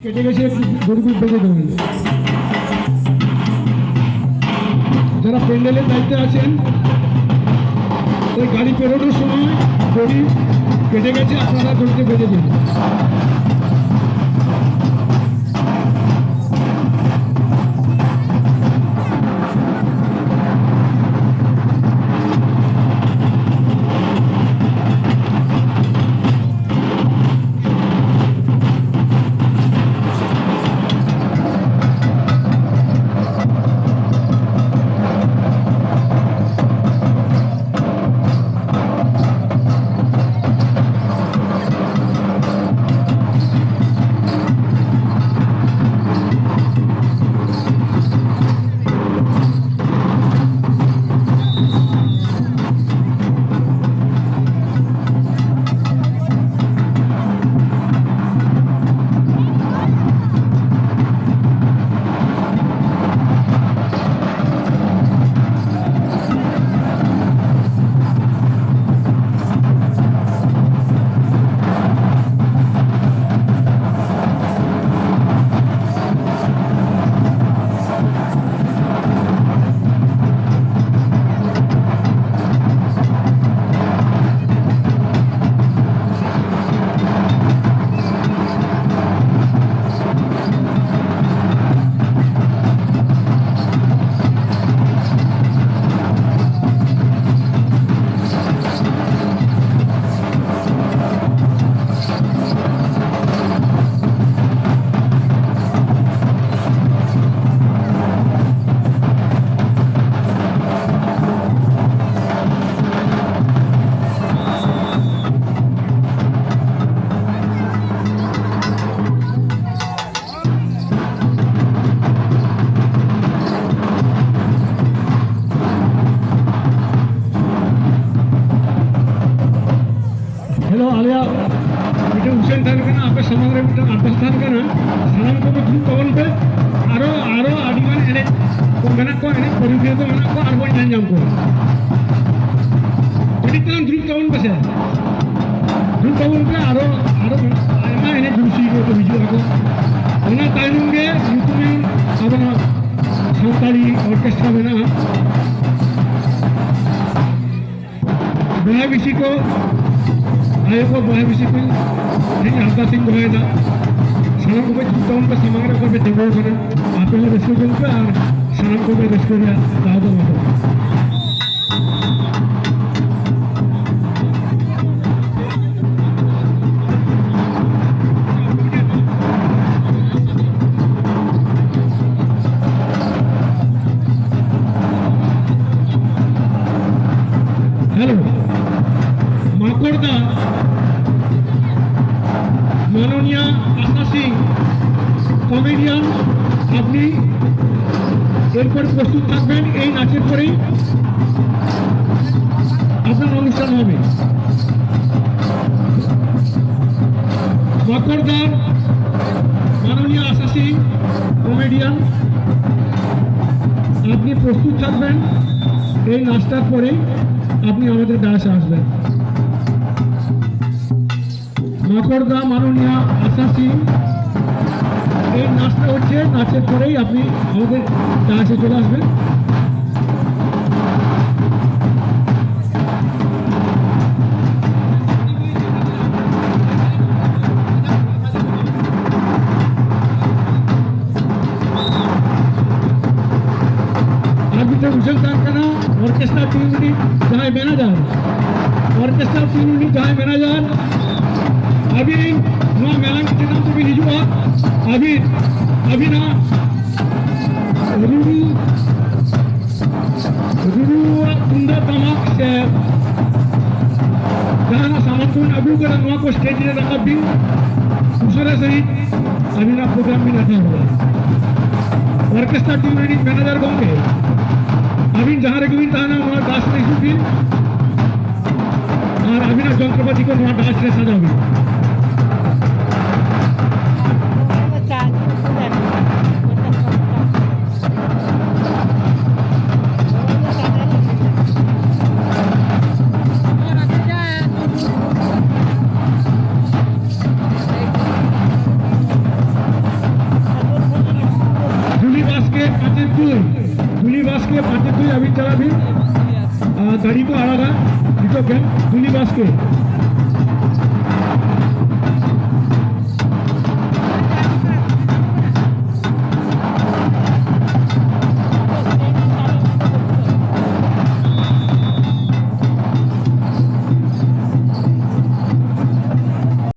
কেটে গেছে গরুগুলো বেঁধে দেবেন। যারা প্যান্ডেলের দায়িত্বে আছেন ওই গাড়ি পেরোনোর সময় দড়ি কেটে গেছে, আপনারা দড়িতে বেঁধে দেবেন। हेलो आलिया मिटे हुसैन थान के ना आपे समाज रे मिटे आदर्श थान के ना सलाम को ग्रुप कवन पे आरो आदिमान एने को मेना को एने परिचय तो मेना को आरो जाम को jadi telan ग्रुप कवन पे से ग्रुप कवन पे आरो आयमा एने गुरुसी को तो बिजु को ओना ताइनुंगे यूट्यूब आबना संताली ऑर्केस्ट्रा में ना बड़ा किसी को आयो को बहे बिसी को ठीक हल्का सिंह बहेदा सनम को जुटाउन का समग्र को बे देबो करे आपेल रेस्टोरेंट पे और सनम को बे रेस्टोरेंट दादो मतो हेलो माकोड़दा মাননীয় আশা সিং কমেডিয়ান, আপনি এরপর প্রস্তুত থাকবেন। এই নাচের পরেই আপনার অনুষ্ঠান হবে। মকরদার মাননীয় আশা সিং কমেডিয়ান, আপনি প্রস্তুত থাকবেন। এই নাচটার পরেই আপনি আমাদের ডান্সে আসবেন। মকরদা মাননীয় আশা সিং, এই নাচটা হচ্ছে, নাচের পরেই আপনি আমাদের ডান্সে চলে আসবেন। अभी तो हुसैन खान का ना ऑर्केस्ट्रा टीम जहाँ मैनेजर ऑर्केस्ट्रा टीम जहाँ मैनेजर अभी ना मेला के नाम तो भी हिजुआ अभी ना रुरू सुंदर तमाक से जहाँ ना सामान को अभी कर नवा को स्टेज रे रखा भी दूसरे सही अभी ना प्रोग्राम भी रखा हुआ ऑर्केस्ट्रा टीम मैनेजर होंगे अभी जहाँ रे कभी ना वहाँ डांस नहीं सुनी और अभी ना जंत्रपति को वहाँ डांस रे सजा हुई दुली बास के पार्टी तुई अभी चला भी गाड़ी को आड़ा गा इतो क्या दुली बास के